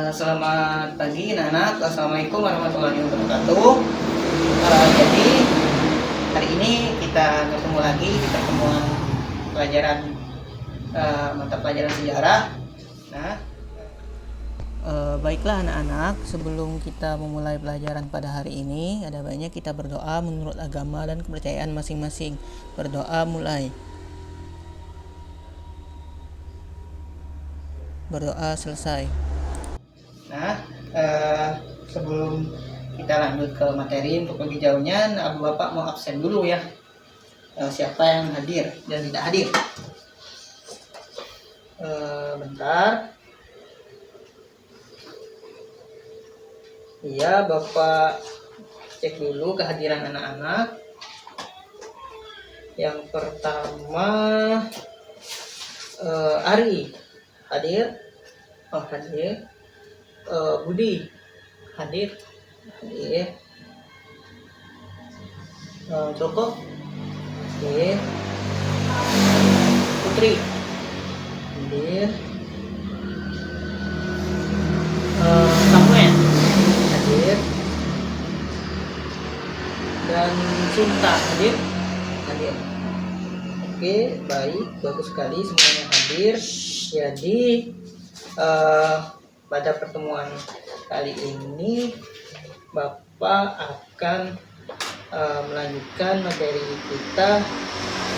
Selamat pagi anak-anak. Assalamualaikum warahmatullahi wabarakatuh. Jadi hari ini kita ketemu lagi di pertemuan pelajaran mata pelajaran sejarah. Nah, baiklah anak-anak, sebelum kita memulai pelajaran pada hari ini, ada baiknya kita berdoa menurut agama dan kepercayaan masing-masing. Berdoa mulai. Berdoa selesai. Nah, sebelum kita lanjut ke materi, untuk lebih jauhnya, Bapak mau absen dulu ya. Siapa yang hadir dan tidak hadir? Bentar. Iya, Bapak cek dulu kehadiran anak-anak. Yang pertama, Ari hadir. Oh, hadir. Budi hadir. Joko hadir. Putri hadir. Samuel hadir. Dan Cinta hadir. Oke, baik, bagus sekali semuanya hadir. Jadi pada pertemuan kali ini Bapak akan melanjutkan materi kita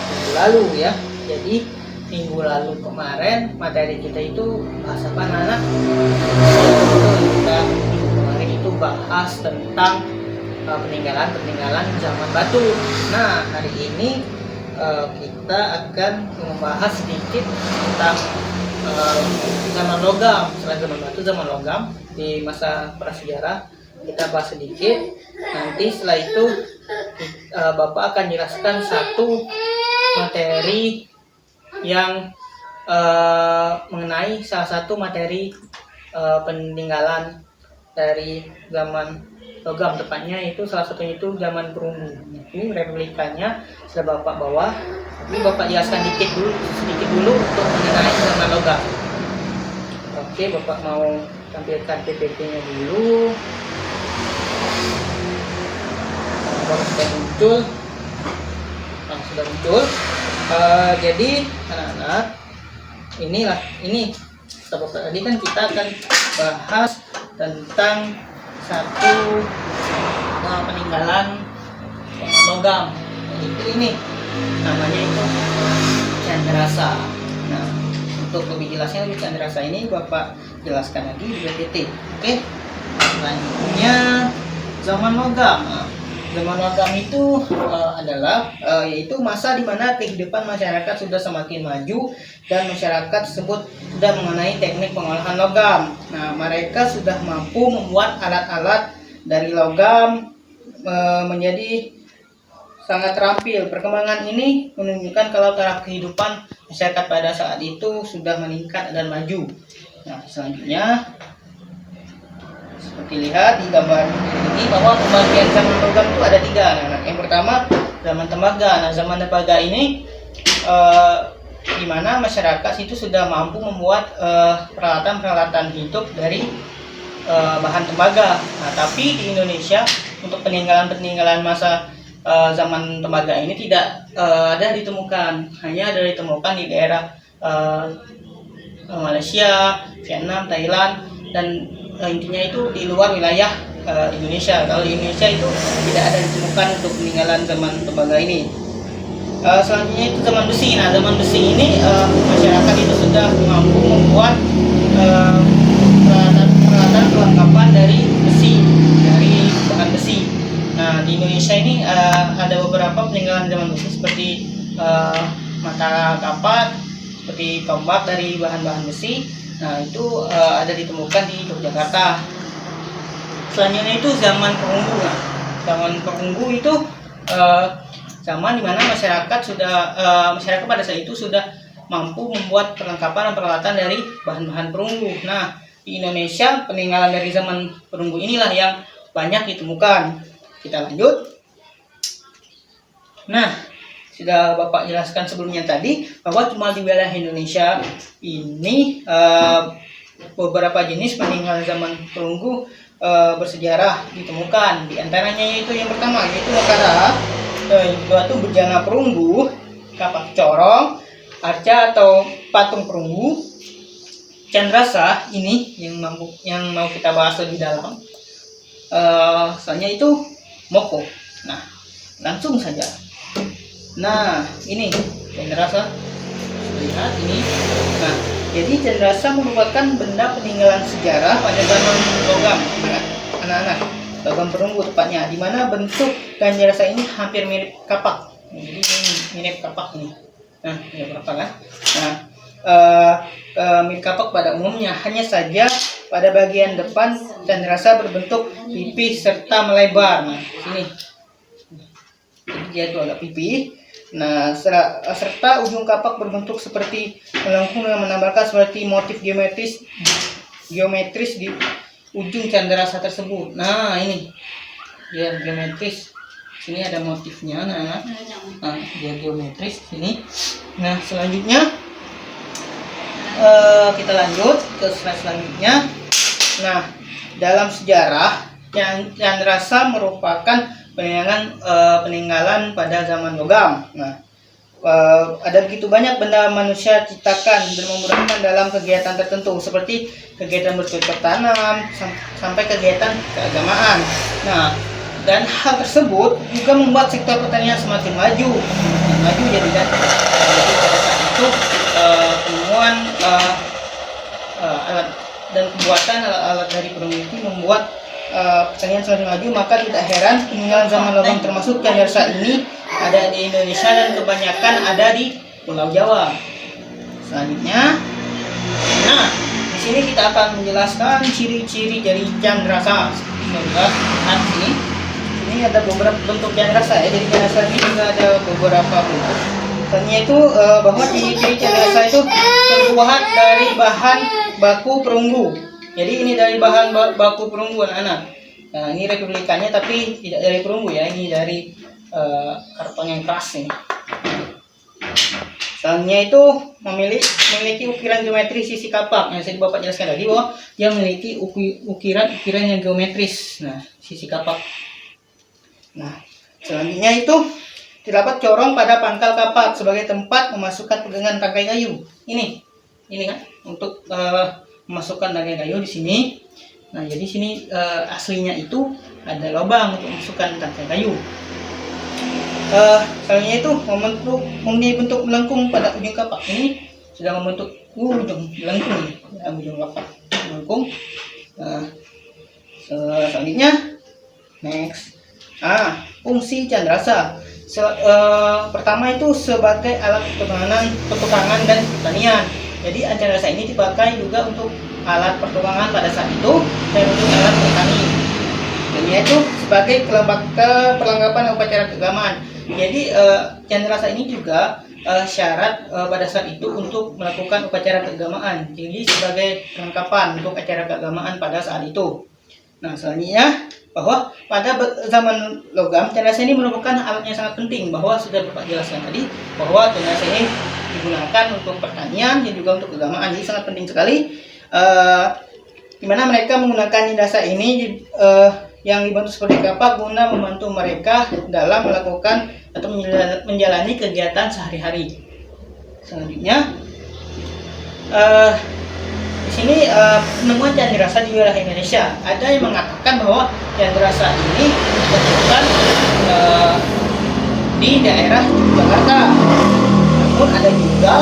minggu lalu ya. Jadi minggu lalu kemarin materi kita itu bahas apa anak? Kita minggu kemarin itu bahas tentang peninggalan zaman batu. Nah, hari ini kita akan membahas sedikit tentang zaman logam. Setelah zaman batu, zaman logam di masa prasejarah kita bahas sedikit. Nanti setelah itu Bapak akan jelaskan satu materi yang mengenai salah satu materi peninggalan dari zaman logam, tepatnya itu salah satunya itu zaman perunggu. Ini replikanya sudah Bapak bawa. Ini Bapak jelaskan sedikit dulu untuk mengenai zaman logam. Oke, Bapak mau tampilkan PPT-nya dulu. Baru sudah muncul. Sudah muncul. Jadi anak-anak, ini tadi kan kita akan bahas tentang satu peninggalan logam. Itu ini namanya itu Candrasa. Nah, untuk lebih jelasnya Candrasa ini Bapak jelaskan lagi di PPT. Oke. Selanjutnya zaman logam. Zaman logam itu adalah yaitu masa di mana kehidupan masyarakat sudah semakin maju dan masyarakat tersebut sudah mengenai teknik pengolahan logam. Nah, mereka sudah mampu membuat alat-alat dari logam menjadi sangat terampil. Perkembangan ini menunjukkan kalau taraf kehidupan masyarakat pada saat itu sudah meningkat dan maju. Nah, selanjutnya seperti lihat di gambar ini bahwa pembagian zaman logam itu ada tiga. Nah, yang pertama zaman tembaga. Nah, zaman tembaga ini di mana masyarakat itu sudah mampu membuat peralatan-peralatan hidup dari bahan tembaga. Nah, tapi di Indonesia untuk peninggalan masa zaman tembaga ini tidak ada ditemukan. Hanya ada ditemukan di daerah Malaysia, Vietnam, Thailand, dan intinya itu di luar wilayah Indonesia. Kalau di Indonesia itu tidak ada ditemukan untuk peninggalan zaman tembaga ini. Selanjutnya itu zaman besi. Nah, zaman besi ini masyarakat itu sudah mampu membuat peralatan perlengkapan dari besi, dari bahan besi. Nah, di Indonesia ini ada beberapa peninggalan zaman besi seperti mata kapak, seperti tombak dari bahan-bahan besi. Nah, itu ada ditemukan di Yogyakarta. Selanjutnya itu zaman perunggu. Nah, zaman perunggu itu zaman di mana masyarakat pada saat itu sudah mampu membuat perlengkapan dan peralatan dari bahan-bahan perunggu. Nah, di Indonesia peninggalan dari zaman perunggu inilah yang banyak ditemukan. Kita lanjut. Nah, sudah Bapak jelaskan sebelumnya tadi bahwa cuma di wilayah Indonesia ini beberapa jenis peninggalan zaman perunggu bersejarah ditemukan. Di antaranya yaitu yang pertama yaitu Mekara, batu bejana perunggu, kapak corong, arca atau patung perunggu, candrasa ini yang mau kita bahas lebih dalam. Soalnya itu moko. Nah, langsung saja. Nah, ini candrasa. Lihat ini. Nah, jadi candrasa merupakan benda peninggalan sejarah pada zaman logam, anak-anak. Logam perunggu tepatnya, di mana bentuk candrasa ini hampir mirip kapak. Jadi ini mirip kapak ini. Nah, ini berapa kan? Nah, mirip kapak pada umumnya, hanya saja pada bagian depan candrasa berbentuk pipih serta melebar. Nah, sini. Jadi dia itu agak pipih. Nah, serta ujung kapak berbentuk seperti melengkung yang menambahkan seperti motif geometris di ujung candrasa tersebut. Nah, ini dia geometris. Sini ada motifnya. Nah, dia geometris sini. Nah, selanjutnya kita lanjut ke slide selanjutnya. Nah, dalam sejarah candrasa merupakan peninggalan pada zaman logam. Nah, ada begitu banyak benda manusia ciptakan dan memudahkan dalam kegiatan tertentu seperti kegiatan bercocok tanam sampai kegiatan keagamaan. Nah, dan hal tersebut juga membuat sektor pertanian semakin maju jadi pada saat itu penemuan alat dan pembuatan alat dari perunggu itu membuat pertanian semakin maju. Maka tidak heran peninggalan zaman logam termasuk candrasa ini ada di Indonesia dan kebanyakan ada di Pulau Jawa. Selanjutnya, nah di sini kita akan menjelaskan ciri-ciri dari candrasa. Lihat sini, ini ada beberapa bentuk candrasa ya. Jadi candrasa ini juga ada beberapa bentuk. Tanya itu bahwa ciri-ciri candrasa itu terbuat dari bahan baku perunggu. Jadi ini dari bahan baku perunggu anak-anak. Nah, ini replikannya tapi tidak dari perunggu ya, ini dari karton yang keras ini. Selanjutnya itu memiliki ukiran geometris sisi kapak. Yang saya Bapak jelaskan tadi bahwa dia memiliki ukiran yang geometris. Nah, sisi kapak. Nah, selanjutnya itu terdapat corong pada pangkal kapak sebagai tempat memasukkan pegangan tangkai kayu. Ini kan untuk memasukkan tangkai kayu di sini. Nah, jadi sini aslinya itu ada lubang untuk memasukkan tangkai kayu. Selanjutnya itu mempunyai bentuk melengkung pada ujung kapak. Ini sudah membentuk ujung melengkung ya, ujung kapak melengkung. Selanjutnya next. Fungsi candrasa. Pertama itu sebagai alat pertukangan dan pertanian. Jadi candrasa ini dipakai juga untuk alat pertukangan pada saat itu dan untuk alat bertani. Dan yaitu sebagai perlengkapan upacara keagamaan. Jadi candrasa ini juga syarat pada saat itu untuk melakukan upacara keagamaan. Jadi sebagai perlengkapan untuk acara keagamaan pada saat itu. Nah, selanjutnya bahwa pada zaman logam candrasa ini merupakan alat yang sangat penting, bahwa sudah Bapak jelaskan tadi bahwa candrasa ini digunakan untuk pertanian dan juga untuk keagamaan. Jadi sangat penting sekali di mana mereka menggunakan candrasa ini yang dibentuk seperti kapak guna membantu mereka dalam melakukan atau menjalani kegiatan sehari-hari. Selanjutnya di sini penemuan candrasa di wilayah Indonesia. Ada yang mengatakan bahwa candrasa ini ditemukan di daerah Jakarta. Namun ada juga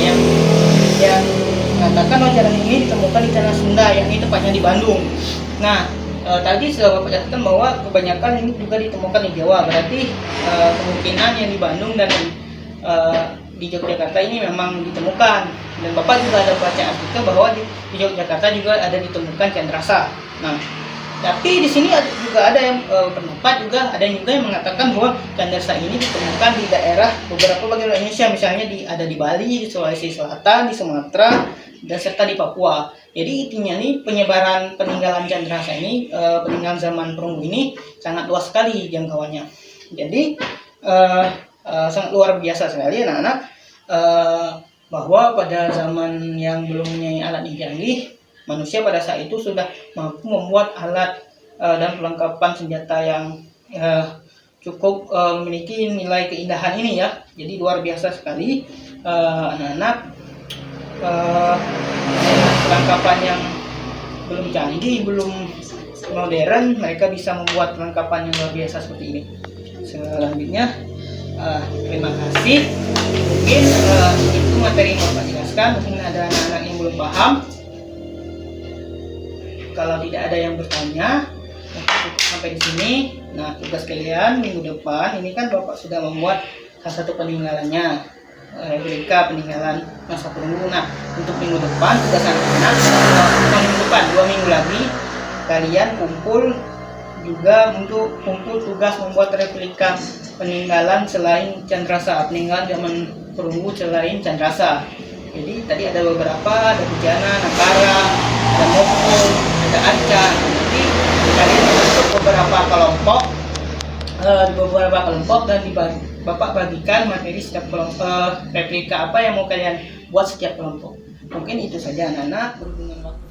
yang mengatakan bahwa candrasa ini ditemukan di tanah Sunda, yakni tepatnya di Bandung. Nah, tadi sudah Bapak jelaskan bahwa kebanyakan ini juga ditemukan di Jawa. Berarti kemungkinan yang di Bandung dan di Yogyakarta ini memang ditemukan. Dan Bapak juga ada baca artikel bahwa di Yogyakarta juga ada ditemukan candrasa. Nah, tapi di sini juga ada yang pendapat juga ada juga yang mengatakan bahwa candrasa ini ditemukan di daerah beberapa bagian Indonesia, misalnya ada di Bali, di Sulawesi Selatan, di Sumatera, dan serta di Papua. Jadi intinya nih penyebaran peninggalan candrasa ini, peninggalan zaman perunggu ini sangat luas sekali jangkauannya. Jadi sangat luar biasa sekali anak-anak. bahwa pada zaman yang belum mempunyai alat yang canggih, manusia pada saat itu sudah mampu membuat alat dan perlengkapan senjata yang cukup memiliki nilai keindahan ini ya. Jadi luar biasa sekali anak-anak perlengkapan yang belum canggih, belum modern, mereka bisa membuat perlengkapan yang luar biasa seperti ini. Selanjutnya terima kasih. Mungkin itu materi yang Bapak jelaskan. Mungkin ada anak-anak yang belum paham. Kalau tidak ada yang bertanya, cukup sampai di sini. Nah, tugas kalian minggu depan ini kan Bapak sudah membuat salah satu peninggalannya, replika peninggalan masa perunggu. Nah, untuk minggu depan tugas anak-anak, minggu depan 2 minggu lagi kalian kumpul juga untuk kumpul tugas membuat replika peninggalan selain Candrasa, peninggalan zaman perunggu selain Candrasa. Jadi tadi ada beberapa, ada Bujana, Nakara, ada Mokpo, ada Arca. Jadi kalian bentuk beberapa kelompok dan Bapak bagikan materi setiap kelompok, replika apa yang mau kalian buat setiap kelompok. Mungkin itu saja anak-anak berhubungan waktu.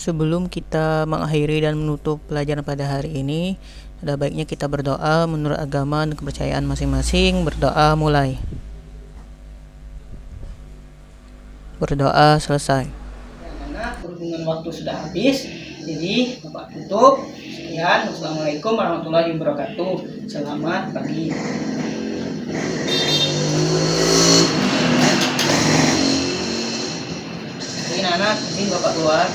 Sebelum kita mengakhiri dan menutup pelajaran pada hari ini, ada baiknya kita berdoa menurut agama dan kepercayaan masing-masing. Berdoa mulai. Berdoa selesai. Anak-anak berhubungan waktu sudah habis, jadi Bapak tutup. Sekian, wassalamualaikum warahmatullahi wabarakatuh. Selamat pagi. Mungkin anak, izin Bapak keluar.